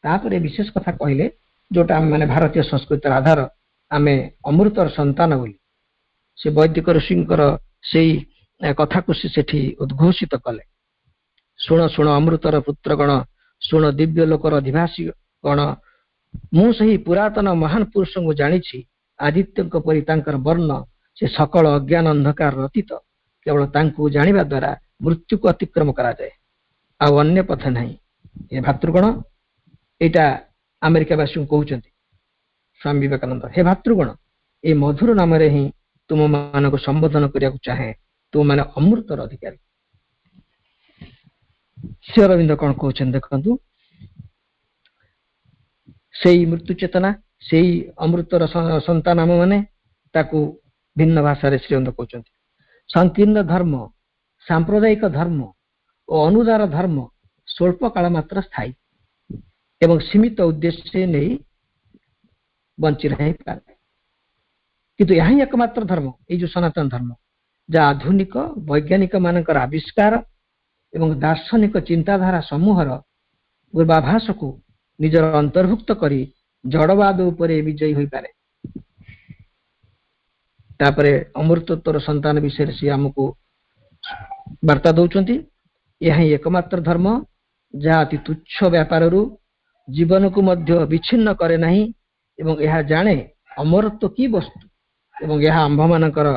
तापर विशेष कथा कहले जोटा आम माने भारतीय संस्कृति आधार आम अमृतर संतान बोली से वैदिक ऋषिंकर से कथा को सेठी उद्घोषित कले शुण शुण अमृतर पुत्रगण शुण दिव्य लोकर अधिवासी गण मु सही पुरातन महान पुरुष को जानी आदित्य परी तांकर वर्ण से सकल अज्ञान अंधकार रतीत केवल तांको जानिबा द्वारा मृत्यु को अतिक्रम करा जाए आ अन्य पथ नहीं। ये भातृगण एटा अमेरिकावासी कहते स्वामी विवेकानंद हे भातृगण ए मधुर नाम रे ही तुम मान को संबोधन करिया चाहे तुम माने अमृतर अधिकारी। श्री अरविंद कौन कहते देखु से मृत्यु चेतना से अमृतर संतान आम मैंने ताकू भिन्न भाषा श्री अरविंद कहते संकीर्ण धर्म सांप्रदायिक धर्म और अनुदार धर्म स्वल्प काल मात्र स्थायी एवं सीमित उद्देश्य नहीं बंची रही पारे किंतु यही एकमात्र धर्म ये जो सनातन धर्म जहाँ आधुनिक वैज्ञानिक मानकर आविष्कार एवं दार्शनिक चिंताधारा समूहर पूर्वाभास को निजर अंतर्भुक्त करी जड़वाद उपरे विजयी हो पारे। तापरे अमृतत्वर संतान विषय से आमको वार्ता दौरान यह एकमात्र धर्म जहाँ अति तुच्छ व्यापार जीवन को मध्य विच्छिन्न करे नहीं एवं यह जाने अमरत्व की वस्तु ଏବଂ ଏହା ଆମ୍ଭମାନଙ୍କର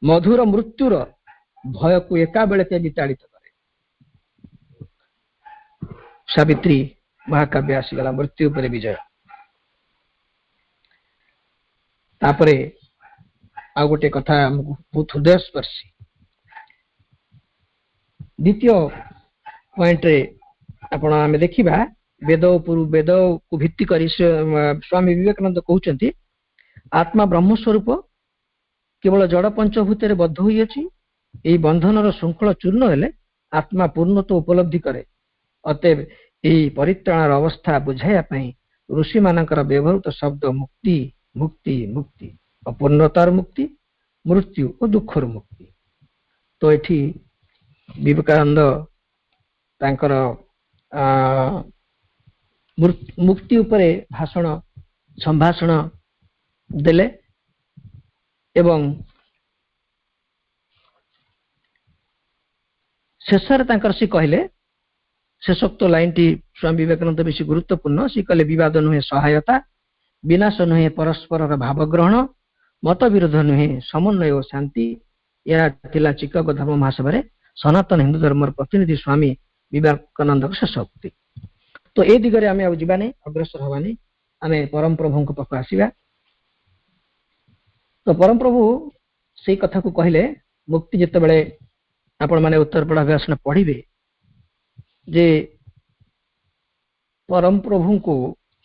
ମଧୁର ମୃତ୍ୟୁର ଭୟକୁ ଏକା ବେଳକେ ବିତାଡ଼ିତ କରେ। ସାବିତ୍ରୀ ମହାକାବ୍ୟ ଆସିଗଲା, ମୃତ୍ୟୁ ଉପରେ ବିଜୟ। ତାପରେ ଆଉ ଗୋଟେ କଥା ଆମକୁ ବହୁତ ହୃଦୟସ୍ପର୍ଶୀ। ଦ୍ୱିତୀୟ ପଏଣ୍ଟରେ ଆମେ ଦେଖିବା, ବେଦକୁ ଭିତ୍ତି କରି ସ୍ୱାମୀ ବିବେକାନନ୍ଦ କହୁଛନ୍ତି, ଆତ୍ମା ବ୍ରହ୍ମ ସ୍ୱରୂପ କେବଳ ଜଡ଼ ପଞ୍ଚଭୂତରେ ବଦ୍ଧ ହୋଇଅଛି। ଏହି ବନ୍ଧନର ଶୃଙ୍ଖଳ ଚୂର୍ଣ୍ଣ ହେଲେ ଆତ୍ମା ପୂର୍ଣ୍ଣତ୍ୱ ଉପଲବ୍ଧି କରେ। ଅତଏବ ଏହି ପରିତ୍ରାଣର ଅବସ୍ଥା ବୁଝାଇବା ପାଇଁ ଋଷିମାନଙ୍କର ବ୍ୟବହୃତ ଶବ୍ଦ ମୁକ୍ତି, ମୁକ୍ତି, ମୁକ୍ତି, ଅପୂର୍ଣ୍ଣତାର ମୁକ୍ତି, ମୃତ୍ୟୁ ଓ ଦୁଃଖରୁ ମୁକ୍ତି। ତ ଏଠି ବିବେକାନନ୍ଦ ତାଙ୍କର ମୁକ୍ତି ଉପରେ ସମ୍ଭାଷଣ ଦେଲେ ଏବଂ ଶେଷରେ ତାଙ୍କର ସେ କହିଲେ, ଶେଷୋକ୍ତ ଲାଇନଟି ସ୍ୱାମୀ ବିବେକାନନ୍ଦ ବେଶୀ ଗୁରୁତ୍ୱପୂର୍ଣ୍ଣ। ସେ କହିଲେ, ବିବାଦ ନୁହେଁ ସହାୟତା, ବିନାଶ ନୁହେଁ ପରସ୍ପରର ଭାବ ଗ୍ରହଣ, ମତ ବିରୋଧ ନୁହେଁ ସମନ୍ୱୟ ଓ ଶାନ୍ତି। ଏହା ଥିଲା ଚିକାଗୋ ଧର୍ମ ମହାସଭାରେ ସନାତନ ହିନ୍ଦୁ ଧର୍ମର ପ୍ରତିନିଧି ସ୍ୱାମୀ ବିବେକାନନ୍ଦଙ୍କ ଶେଷ ଉକ୍ତି। ତ ଏ ଦିଗରେ ଆମେ ଆଉ ଯିବାନି, ଅଗ୍ରସର ହବାନି, ଆମେ ପରମ ପ୍ରଭୁଙ୍କ ପାଖକୁ ଆସିବା। ତ ପରମ ପ୍ରଭୁ ସେଇ କଥାକୁ କହିଲେ, ମୁକ୍ତି ଯେତେବେଳେ ଆପଣମାନେ ଉତ୍ତରପଡ଼ା ବ୍ୟାସନ ପଢିବେ ଯେ ପରମ ପ୍ରଭୁଙ୍କୁ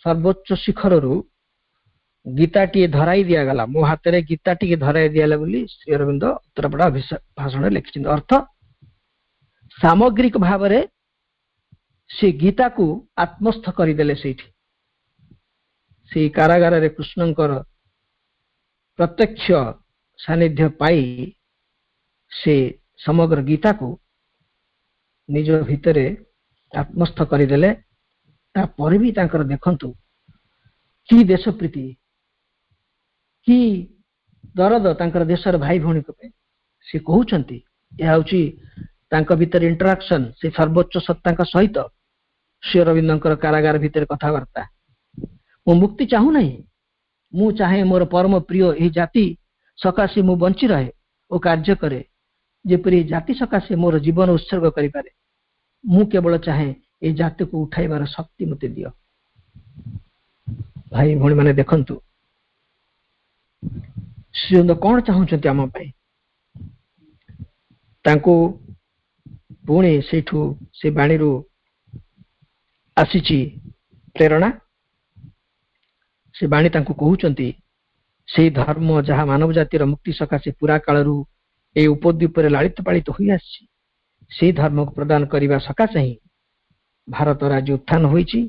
ସର୍ବୋଚ୍ଚ ଶିଖରରୁ ଗୀତାଟିଏ ଧରାଇ ଦିଆଗଲା, ମୋ ହାତରେ ଗୀତାଟିଏ ଧରାଇ ଦିଆଗଲା ବୋଲି ଶ୍ରୀ ଅରବିନ୍ଦ ଉତ୍ତରପଡ଼ା ଭାଷଣରେ ଲେଖିଛନ୍ତି। ଅର୍ଥ ସାମଗ୍ରିକ ଭାବରେ ସେ ଗୀତାକୁ ଆତ୍ମସ୍ଥ କରିଦେଲେ। ସେଇଠି ସେଇ କାରାଗାରରେ କୃଷ୍ଣଙ୍କର ପ୍ରତ୍ୟକ୍ଷ ସାନ୍ନିଧ୍ୟ ପାଇ ସେ ସମଗ୍ର ଗୀତାକୁ ନିଜ ଭିତରେ ଆତ୍ମସ୍ଥ କରିଦେଲେ। ତାପରେ ବି ତାଙ୍କର ଦେଖନ୍ତୁ କି ଦେଶ ପ୍ରୀତି, କି ଦରଦ ତାଙ୍କର ଦେଶର ଭାଇ ଭଉଣୀଙ୍କ ପାଇଁ। ସେ କହୁଛନ୍ତି, ଏହା ହେଉଛି ତାଙ୍କ ଭିତରେ ଇଣ୍ଟରାକ୍ସନ ସେ ସର୍ବୋଚ୍ଚ ସତ୍ତାଙ୍କ ସହିତ ଶ୍ରୀ ଅରବିନ୍ଦଙ୍କର କାରାଗାର ଭିତରେ କଥାବାର୍ତ୍ତା। ମୁଁ ମୁକ୍ତି ଚାହୁଁନାହିଁ, ମୁଁ ଚାହେଁ ମୋର ପରମ ପ୍ରିୟ ଏହି ଜାତି ସକାଶେ ମୁଁ ବଞ୍ଚି ରହେ ଓ କାର୍ଯ୍ୟ କରେ, ଯେପରି ଜାତି ସକାଶେ ମୋର ଜୀବନ ଉତ୍ସର୍ଗ କରିପାରେ। ମୁଁ କେବଳ ଚାହେଁ ଏହି ଜାତିକୁ ଉଠାଇବାର ଶକ୍ତି ମୋତେ ଦିଅ। ଭାଇ ଭଉଣୀ ମାନେ ଦେଖନ୍ତୁ, ଶ୍ରୀଅରବିନ୍ଦ କଣ ଚାହୁଁଛନ୍ତି ଆମ ପାଇଁ। ତାଙ୍କୁ ପୁଣି ସେଇଠୁ ସେ ବାଣୀରୁ ଆସିଛି ପ୍ରେରଣା। ସେ ବାଣୀ ତାଙ୍କୁ କହୁଛନ୍ତି, ସେଇ ଧର୍ମ ଯାହା ମାନବ ଜାତିର ମୁକ୍ତି ସକାଶେ ପୁରା କାଳରୁ ଏହି ଉପଦ୍ୱୀପରେ ଲାଳିତ ପାଳିତ ହୋଇ ଆସିଛି, ସେଇ ଧର୍ମକୁ ପ୍ରଦାନ କରିବା ସକାଶେ ହିଁ ଭାରତର ଆଜି ଉତ୍ଥାନ ହୋଇଛି।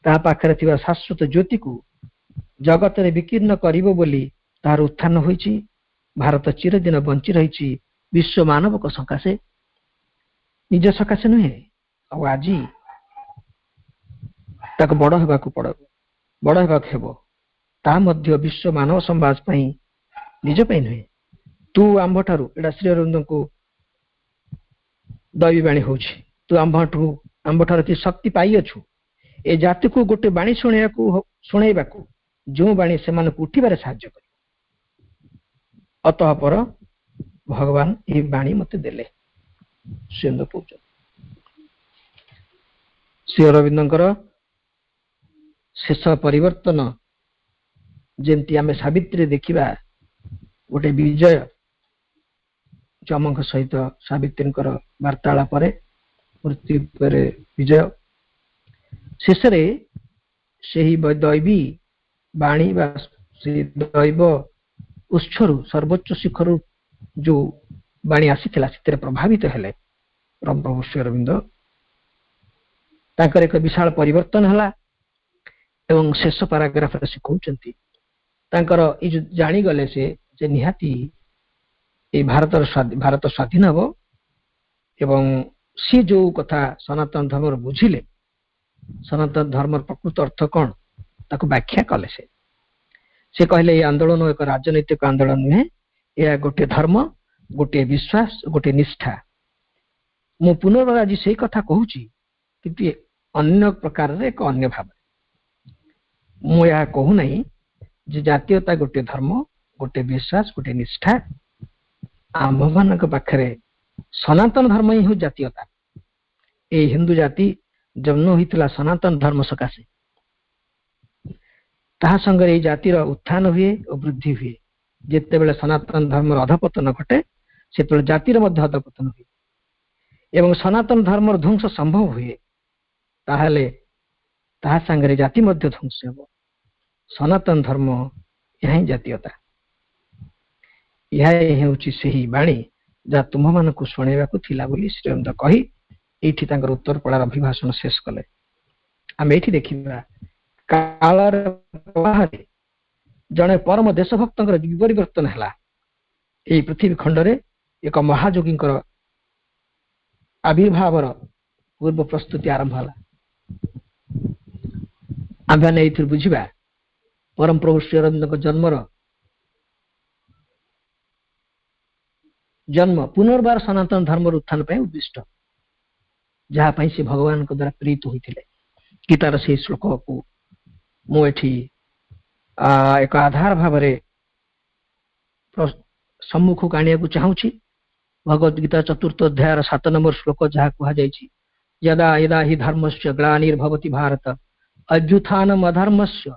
ତାହା ପାଖରେ ଥିବା ଶାଶ୍ୱତ ଜ୍ୟୋତିକୁ ଜଗତରେ ବିକୀର୍ଣ୍ଣ କରିବ ବୋଲି ତାହାର ଉତ୍ଥାନ ହୋଇଛି। ଭାରତ ଚିରଦିନ ବଞ୍ଚି ରହିଛି ବିଶ୍ୱ ମାନବଙ୍କ ସକାଶେ, ନିଜ ସକାଶେ ନୁହେଁ। ଆଉ ଆଜି ତାକୁ ବଡ଼ ହେବାକୁ ହେବ। ତା ମଧ୍ୟ ବିଶ୍ୱ ମାନବ ସମାଜ ପାଇଁ, ନିଜ ପାଇଁ ନୁହେଁ। ତୁ ଆମ୍ଭଠାରୁ, ଏଇଟା ଶ୍ରୀ ଅରବିନ୍ଦଙ୍କୁ ଦୈବୀ ବାଣୀ ହଉଛି, ତୁ ଆମ୍ଭଠାରୁ କି ଶକ୍ତି ପାଇଅଛୁ ଏ ଜାତିକୁ ଗୋଟେ ବାଣୀ ଶୁଣେଇବାକୁ, ଯେଉଁ ବାଣୀ ସେମାନଙ୍କୁ ଉଠିବାରେ ସାହାଯ୍ୟ କରିବ। ଅତଃପର ଭଗବାନ ଏହି ବାଣୀ ମତେ ଦେଲେ। ଶ୍ରୀ ଅରବିନ୍ଦ କହୁଛନ୍ତି, ଶ୍ରୀ ଅରବିନ୍ଦଙ୍କର ଶେଷ ପରିବର୍ତ୍ତନ ଯେମିତି ଆମେ ସାବିତ୍ରୀ ଦେଖିବା ଗୋଟେ ବିଜୟ, ଯମଙ୍କ ସହିତ ସାବିତ୍ରୀଙ୍କର ବାର୍ତ୍ତାଳାପରେ ମୃତ୍ୟୁ ଉପରେ ବିଜୟ। ଶେଷରେ ସେହି ଦୈବୀ ବାଣୀ ବା ସେ ଦୈବ ଉତ୍ସରୁ ସର୍ବୋଚ୍ଚ ଶିଖରରୁ ଯୋଉ ବାଣୀ ଆସିଥିଲା, ସେଥିରେ ପ୍ରଭାବିତ ହେଲେ ପ୍ରଭୁ ଶ୍ରୀ ଅରବିନ୍ଦ। ତାଙ୍କର ଏକ ବିଶାଳ ପରିବର୍ତ୍ତନ ହେଲା। ଏବଂ ଶେଷ ପାରାଗ୍ରାଫରେ ସେ କହୁଛନ୍ତି, ତାଙ୍କର ଏଇ ଯୋଉ ଜାଣିଗଲେ ସେ ନିହାତି ଏଇ ଭାରତ ସ୍ୱାଧୀନ ହେବ। ଏବଂ ସେ ଯୋଉ କଥା ସନାତନ ଧର୍ମର ବୁଝିଲେ, ସନାତନ ଧର୍ମର ପ୍ରକୃତ ଅର୍ଥ କଣ ତାକୁ ବ୍ୟାଖ୍ୟା କଲେ। ସେ କହିଲେ, ଏହି ଆନ୍ଦୋଳନ ଏକ ରାଜନୈତିକ ଆନ୍ଦୋଳନ ନୁହେଁ, ଏହା ଗୋଟିଏ ଧର୍ମ, ଗୋଟିଏ ବିଶ୍ୱାସ, ଗୋଟିଏ ନିଷ୍ଠା। ମୁଁ ପୁନର୍ବାର ଆଜି ସେଇ କଥା କହୁଛି, କିନ୍ତୁ ଅନ୍ୟ ପ୍ରକାରରେ, ଏକ ଅନ୍ୟ ଭାବରେ। ମୁଁ ଏହା କହୁନାହିଁ ଯେ ଜାତୀୟତା ଗୋଟିଏ ଧର୍ମ, गोटे विश्वास गोटे निष्ठा आम मान पाखे सनातन धर्म ही हूँ जातीयता। ये हिंदू जाति जन्म होता सनातन धर्म सकाशे ताहा संगे ये जातिर उत्थान हुए और वृद्धि हुए। जिते बेले सनातन धर्म अधपतन घटे से जातिर मध्य अधपतन हुए एवं सनातन धर्म ध्वंस संभव हुए ताहले ताहा संगे जाति मध्य ध्वंस हो। सनातन धर्म यह ही जातीयता। यह हूँ से ही बाणी जहाँ तुम मान को शुणा बोली श्री अरविंद कही ये उत्तर पड़ार अभिभाषण शेष कले। आम ये देखा कालर जड़े परम देशभक्त परिवर्तन है। ये पृथ्वी खंडरे एक महायोगी आविर्भाव पूर्व प्रस्तुति आरंभ है। आम मैंने ये बुझा परम प्रभु श्री अरविंद जन्म पुनर्बार सनातन धर्म उत्थान उद्दिष्ट जहाँ से भगवान द्वारा प्रेरित होते गीतार से श्लोक को मुझे एक आधार भाव सम्मुख को आने को चाहूँगी। भगवद गीता चतुर्थ अध्याय 7 नंबर श्लोक जहाँ कहुई यदा यदा हि धर्मस्य ग्लानिर्भवति भारत अभ्युत्थानम् अधर्मस्य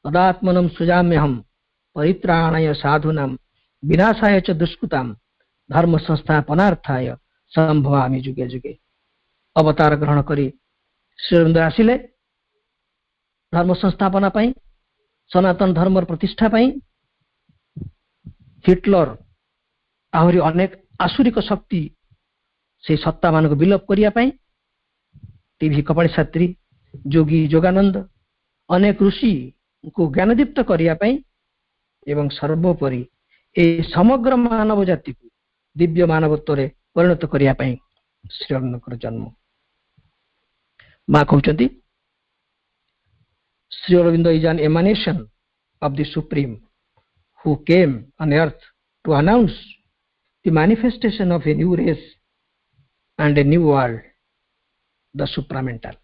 तदात्मनं सृजाम्यहम् परित्राणाय साधूनां विनाशाय च दुष्कृतां धर्म संस्थापनार्थाय संभवामि जुगे जुगे। अवतार ग्रहण करी श्री अरविंद आसिले धर्म संस्थापना पाई सनातन धर्म प्रतिष्ठा पाई। हिटलर आहरी अनेक आसुरिक शक्ति से सत्ता मान को विलोप करिया पाई टीवी कपाड़ी छात्री जोगी जोगानंद अनेक ऋषि को ज्ञानदीप्त करिया पाई एवं सर्वोपरि ए समग्र मानव जाति को दिव्य मानवत्व रे परिणत करिया पाई श्री अरविंद जन्म। माँ कहते Sri Aurobindo is an emanation of the supreme who came on earth to announce the manifestation of a new race and a new world the supramental.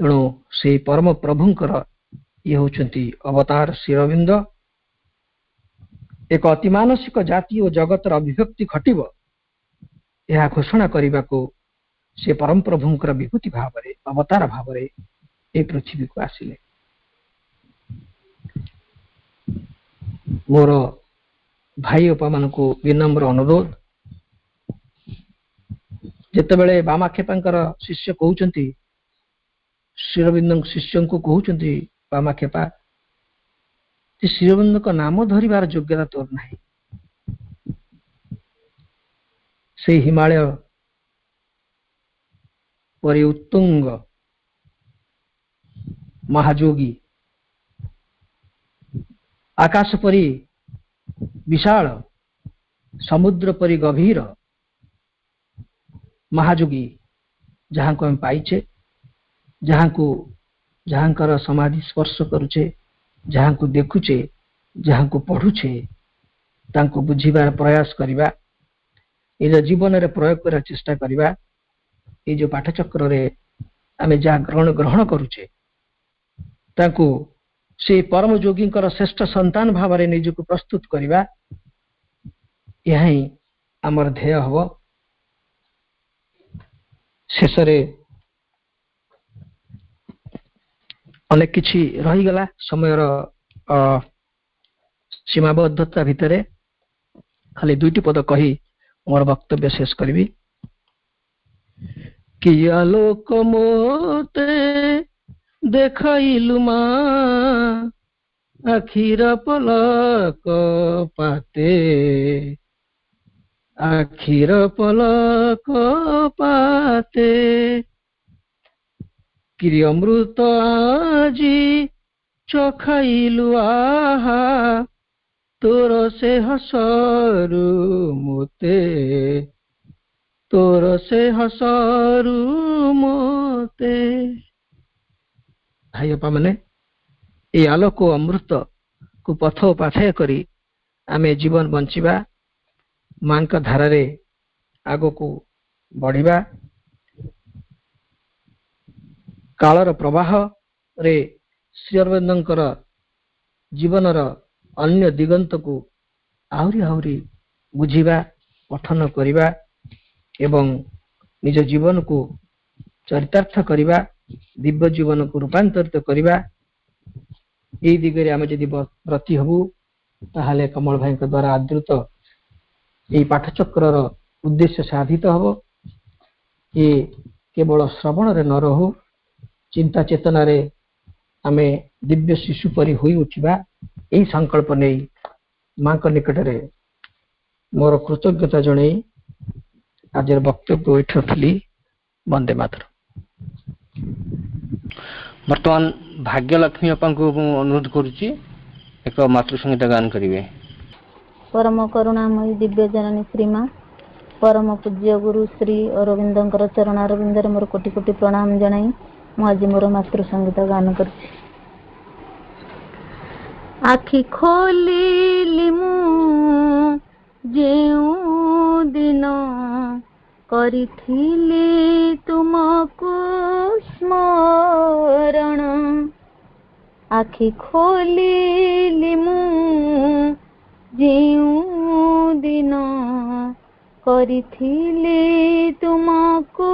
तेणु से परम प्रभुंकर ये होचंती अवतार श्री अरविंद एक अति मानसिक जाति और जगतर अभिव्यक्ति घटिब यह घोषणा करने को से परम प्रभुंकर विभूति भाव अवतार भाव ए पृथ्वी को आसिले। मोर भाई उपा मान को विनम्र अनुरोध जितेबले बामाखेपांकर शिष्य कहते श्री अरविंद शिष्य को कहते बामाखेपा श्री अरविंद का नाम धरिबार योग्यता तोर नहीं। से हिमालय परि उत्तुंग महायोगी आकाश परि विशाल समुद्र परि गभीर महायोगी जहाँ को हम पाइचे जहाँ को समाधि स्पर्श करुचे जहाँ को देखुचे जहाँ को पढ़ुचे तांको बुझिबार प्रयास करिबा निज जीवन रे प्रयोग कर चेष्टा करिबा ये जो पाठचक्र रे आमे जा ग्रहण करुचे तांको से परम योगी श्रेष्ठ संतान भाव रे निज को प्रस्तुत करिबा यह ही आमर ध्येय हबो। शेष अनेक किछि रही गला समयर सीमाबद्धता भितर खाली 2टी पद कही मोर वक्तव्य शेष करी कि आलोक मोते देखाइलु मा आखिर पलक पाते आखिर पलक पाते कि अमृत आजी चखाइलु आहा तोर से हसरु मोते तोर से हसरु मोते। भाई बापा माने ये आलोक अमृत को पथ पाथय करी आमे जीवन बंचिबा मां का धारा आग को बढ़िबा कालर प्रवाह रे श्री अरविंदंकर जीवनर अन्य दिगंत को आहुरी आहुरी बुझिबा पठन करिबा एवं निज जीवन को चरितार्थ करिबा दिव्य जीवन को रूपांतरित करिबा एई दिगरे आमे जदि ब्रती हबु ताहाले कमल भाई द्वारा आदृत एई पाठचक्रर उद्देश्य साधित हब। ये केवल श्रवण रे न रहु चिंता चेतना रे आमे दिव्य शिशु परि होई उठिबा एई संकल्प नै मां को निकट रे मोर कृतज्ञता जणे आज वक्तव्य एठ रखली। वंदे मातरम। वर्तमान भाग्यलक्ष्मी अपन को अनुरोध करुच्ची एक मातृसंगीत गान करिवे। परम करुणामयी दिव्य जननी श्रीमा परम पूज्य गुरु श्री अरविंदर चरणारविंदर मोर कोटि कोटि प्रणाम जनाई मु आज मोर मातृसंगीत गान करुच्ची। आखि खोलिली मु जेउ दिन करिथिली तुमको स्मरण आखि खोलिली मु जेउ दिन करिथिली तुमको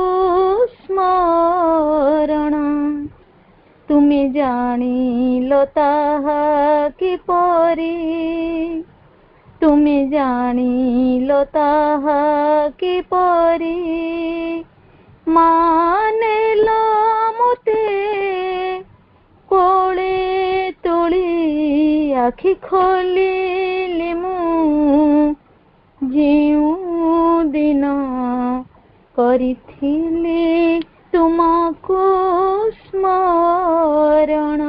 स्मरण तुमे जानिलो ताहा किपरि तुमे जानिलो ताहा किपरि मानेलो मोते कोळे तोळी आखि खोलिली मु जेउ दिन करिथिली तुमको स्मरण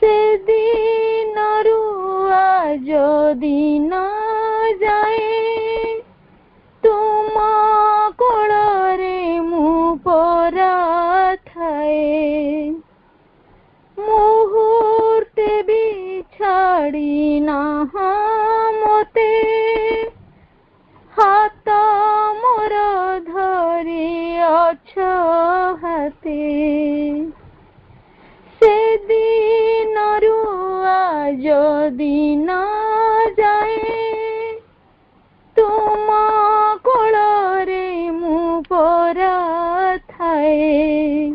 से दिनरु आज दिन जाए तुम कोଳରେ मु परा थाए मुहूर्ते भी छाड़ी नाहा मोते हाथ मोर धरी अछ हाते से दिनरु आज दिन जाए तुम कोଳରେ मु परा थाए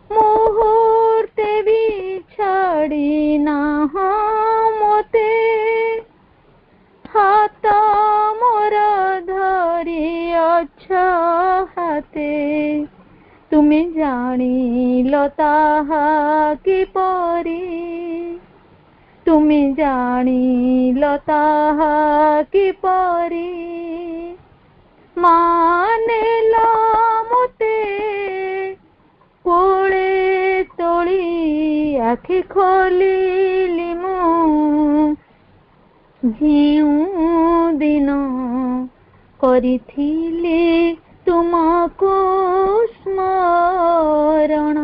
मुहूर्ते भी छाड़ी नाहा मोते हाथ मोर धरी अछ हाते तुमे जानिलो ताहा किपरि तुमे जानिलो ताहा किपरि मानेलो मोते कोळे तोळी आखि खोलिली मु जेउ दिन करिथिली तुमको स्मरण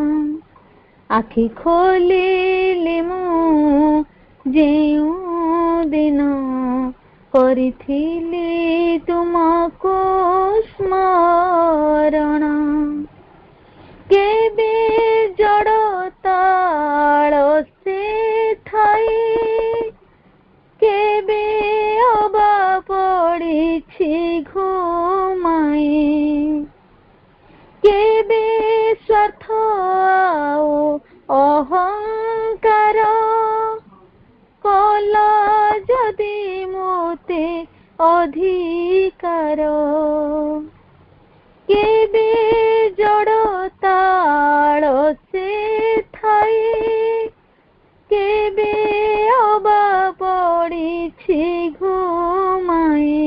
आखि खोलिली मु जेउ दिन करिथिली तुमको स्मरण केबे जड़ताल से थाई केबे अबा पड़ी घुमाई केबे स्वार्थ आओ अहंकार कला जदि मोते अधिकार केबे जड़ताल से थाई केबे अबा पड़ी घुमाई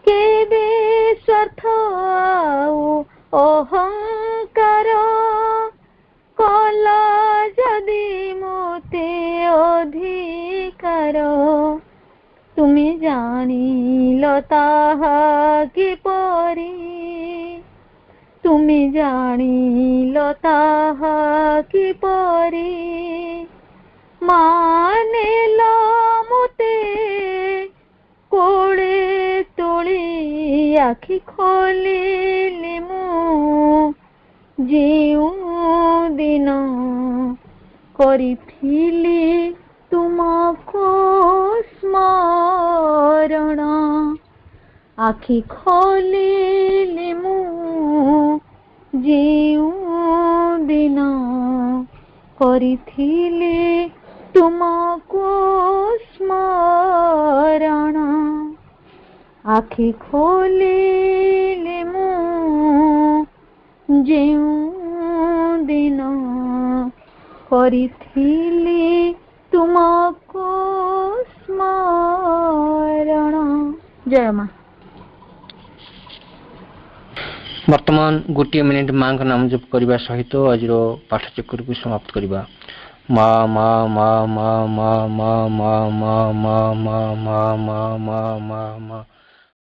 केबे स्वार्थ आओ अहंकार कला जदि मोते अधिकार तुमे जानिलो ताहा किपरि तुमे जानिलो ताहा किपरि मानेलो मोते कोळे तोळी आखि खोलिली मु जेउ दिन କରିଥିଲି ତୁମକୁ ସ୍ମରଣ। ଆଖି ଖୋଲିଲି ମୁଁ ଯେଉଁ ଦିନ କରିଥିଲି ତୁମକୁ ସ୍ମରଣ। ଆଖି ଖୋଲିଲି ମୁଁ ଯେଉଁ ଦିନ କରିଥିଲି ତୁମକୁ ସ୍ମରଣ। ଜୟ ମା। ବର୍ତ୍ତମାନ ଗୋଟିଏ ମିନିଟ୍ ମାଙ୍କ ନାମ ଜପ କରିବା ସହିତ ଆଜିର ପାଠଚକ୍ରକୁ ସମାପ୍ତ କରିବା। ମା ମା ମା ମା ମା ମା ମା ମା ମା ମା ମା ମା ମା ମା।